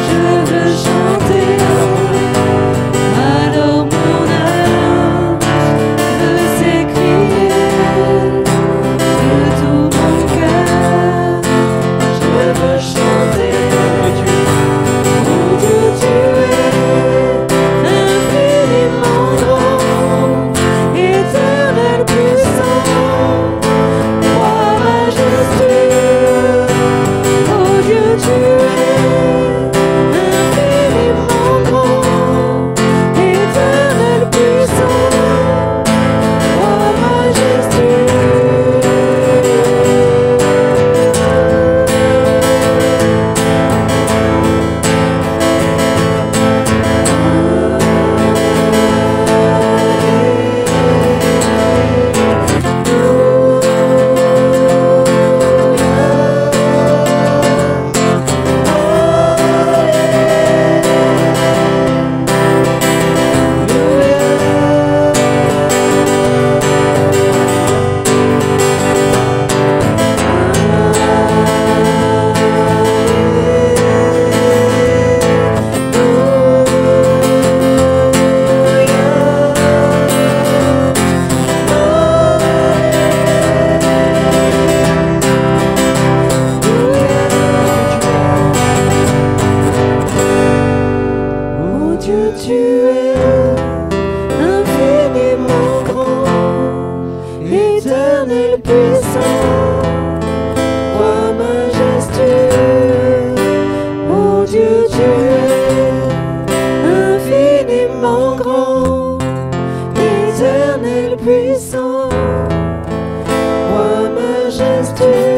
je veux chanter. Alors mon âme veut s'écrier de tout mon cœur, je veux chanter. Mon Dieu, tu es infiniment grand, éternel puissant, roi majestueux. Oh Dieu, tu es infiniment grand, éternel puissant, roi Mon Dieu, tu es infiniment grand, éternel puissant, roi majestueux. Mon Dieu, tu es infiniment grand, éternel puissant, roi majestueux.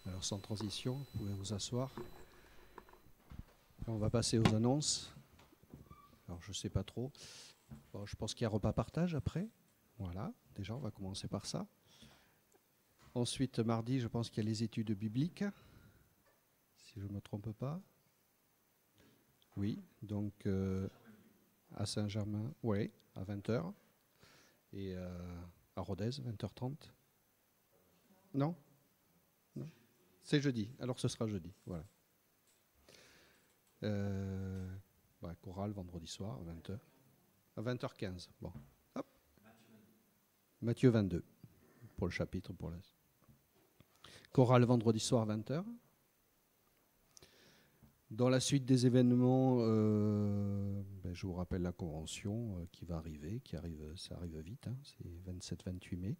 Alors sans transition, vous pouvez vous asseoir. On va passer aux annonces. Alors je ne sais pas trop. Bon, je pense qu'il y a repas partage après. Voilà, déjà on va commencer par ça. Ensuite, mardi, je pense qu'il y a les études bibliques, si je ne me trompe pas. Oui, donc à Saint-Germain, oui, à 20h. Et à Rodez, 20h30. Non? Non? C'est jeudi. Alors ce sera jeudi. Voilà. Chorale vendredi soir à 20h. À 20h15. Bon. Hop. Matthieu 22. Pour le chapitre. Pour la... Chorale vendredi soir à 20h. Dans la suite des événements, je vous rappelle la convention qui va arriver, ça arrive vite, hein, c'est 27-28 mai,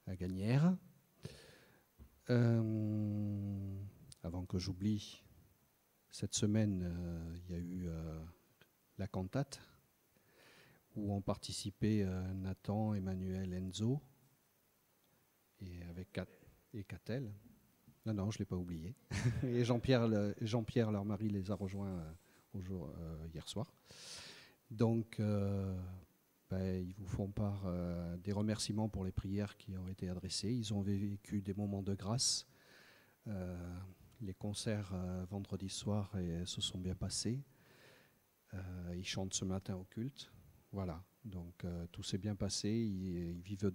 à Gagnères. Avant que j'oublie, cette semaine, il y a eu la cantate, où ont participé Nathan, Emmanuel, Enzo, et avec Catel. Non, je ne l'ai pas oublié. Et Jean-Pierre, leur mari, les a rejoints hier soir. Donc, ils vous font part des remerciements pour les prières qui ont été adressées. Ils ont vécu des moments de grâce. Les concerts vendredi soir se sont bien passés. Ils chantent ce matin au culte. Voilà, donc tout s'est bien passé. Ils vivent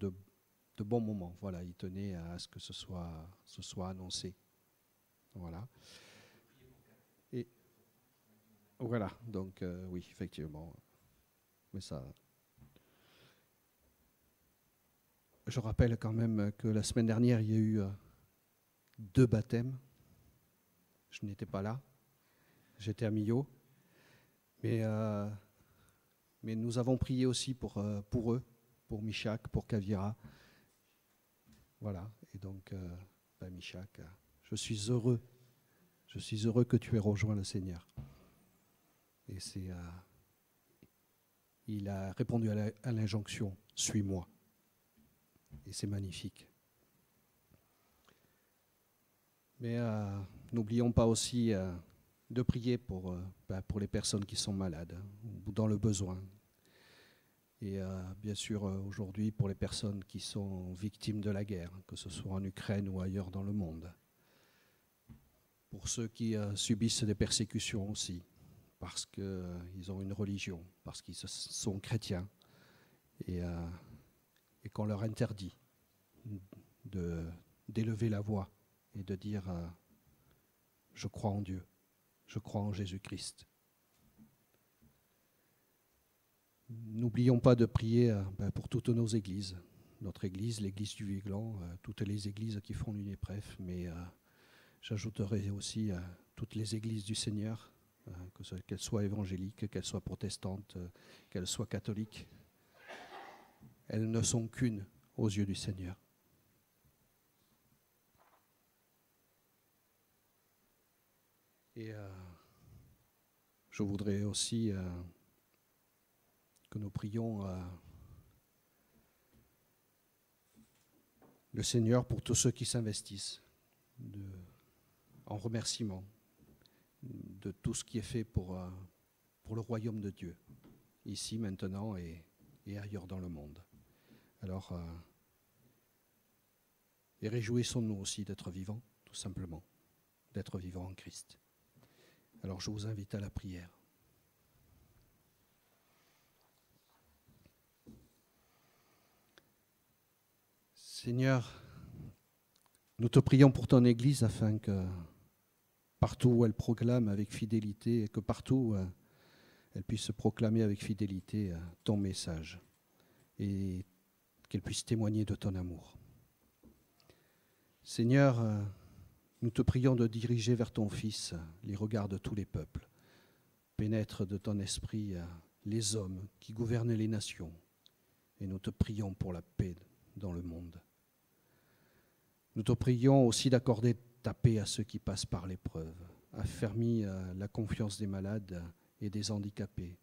de bons moments. Voilà, il tenait à ce que ce soit annoncé. Voilà. Et voilà, donc oui, effectivement. Mais ça. Je rappelle quand même que la semaine dernière, il y a eu 2 baptêmes. Je n'étais pas là. J'étais à Millau. Mais nous avons prié aussi pour eux, pour Michak, pour Kavira. Voilà, et donc, Michak, je suis heureux que tu aies rejoint le Seigneur. Et il a répondu à l'injonction, suis-moi. Et c'est magnifique. Mais n'oublions pas aussi de prier pour les personnes qui sont malades, ou dans le besoin. Et bien sûr, aujourd'hui, pour les personnes qui sont victimes de la guerre, que ce soit en Ukraine ou ailleurs dans le monde. Pour ceux qui subissent des persécutions aussi, parce qu'ils ont une religion, parce qu'ils sont chrétiens, et qu'on leur interdit d'élever la voix et de dire « Je crois en Dieu, je crois en Jésus-Christ ». N'oublions pas de prier pour toutes nos églises, notre église, l'église du Vigeland, toutes les églises qui font l'UNEPREF, mais j'ajouterai aussi toutes les églises du Seigneur, qu'elles soient évangéliques, qu'elles soient protestantes, qu'elles soient catholiques. Elles ne sont qu'une aux yeux du Seigneur. Et je voudrais aussi que nous prions le Seigneur pour tous ceux qui s'investissent en remerciement de tout ce qui est fait pour le royaume de Dieu, ici, maintenant et ailleurs dans le monde. Alors, et réjouissons-nous aussi d'être vivants, tout simplement, d'être vivants en Christ. Alors je vous invite à la prière. Seigneur, nous te prions pour ton Église afin que partout où elle proclame avec fidélité et que partout elle puisse proclamer avec fidélité ton message et qu'elle puisse témoigner de ton amour. Seigneur, nous te prions de diriger vers ton Fils les regards de tous les peuples. Pénètre de ton esprit les hommes qui gouvernent les nations et nous te prions pour la paix dans le monde. Nous te prions aussi d'accorder ta paix à ceux qui passent par l'épreuve. Affermis la confiance des malades et des handicapés.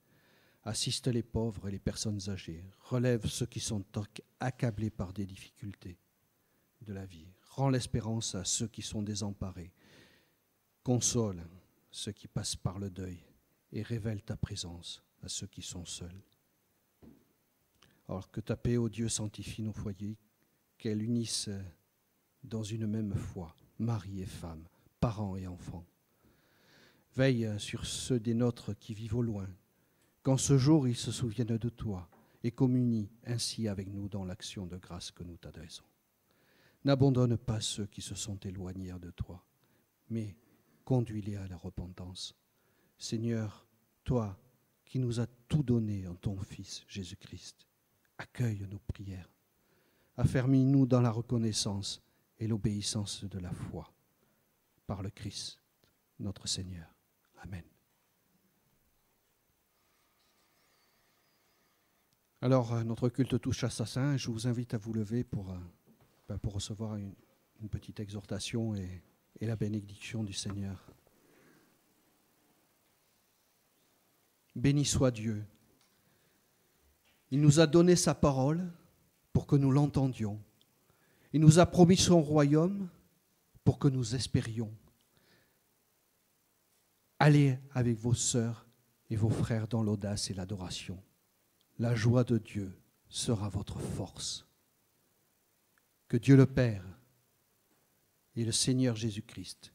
Assiste les pauvres et les personnes âgées. Relève ceux qui sont accablés par des difficultés de la vie. Rends l'espérance à ceux qui sont désemparés. Console ceux qui passent par le deuil et révèle ta présence à ceux qui sont seuls. Alors que ta paix, ô Dieu, sanctifie nos foyers, qu'elle unisse dans une même foi, mari et femme, parents et enfants. Veille sur ceux des nôtres qui vivent au loin, qu'en ce jour ils se souviennent de toi et communient ainsi avec nous dans l'action de grâce que nous t'adressons. N'abandonne pas ceux qui se sont éloignés de toi, mais conduis-les à la repentance. Seigneur, toi qui nous as tout donné en ton Fils Jésus-Christ, accueille nos prières. Affermis-nous dans la reconnaissance et l'obéissance de la foi. Par le Christ, notre Seigneur. Amen. Alors, notre culte touche à sa fin. Je vous invite à vous lever pour recevoir une petite exhortation et la bénédiction du Seigneur. Béni soit Dieu. Il nous a donné sa parole pour que nous l'entendions. Il nous a promis son royaume pour que nous espérions. Allez avec vos sœurs et vos frères dans l'audace et l'adoration. La joie de Dieu sera votre force. Que Dieu le Père et le Seigneur Jésus-Christ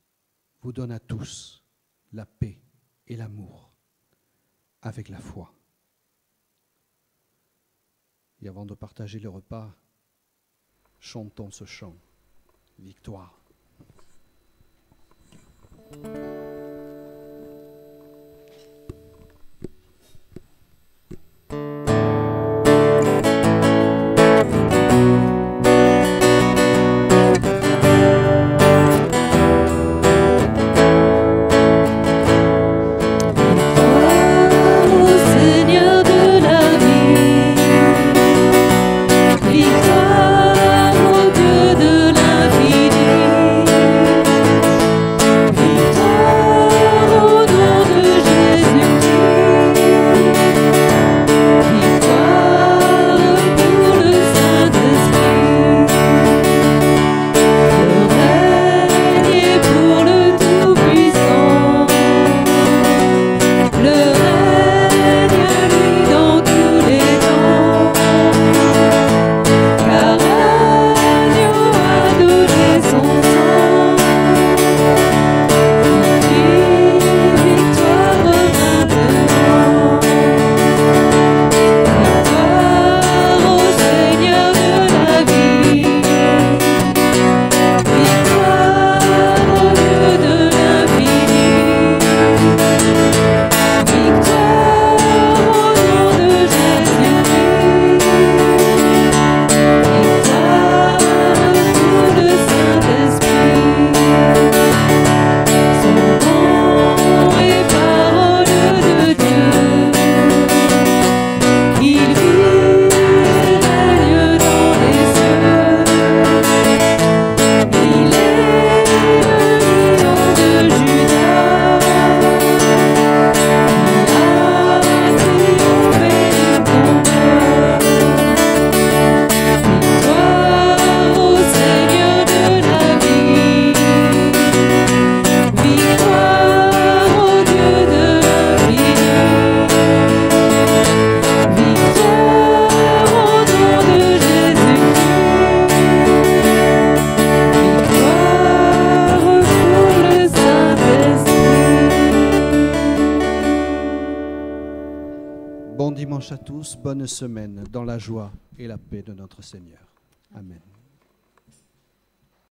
vous donnent à tous la paix et l'amour avec la foi. Et avant de partager le repas, chantons ce chant, Victoire. Bon dimanche à tous, bonne semaine dans la joie et la paix de notre Seigneur. Amen.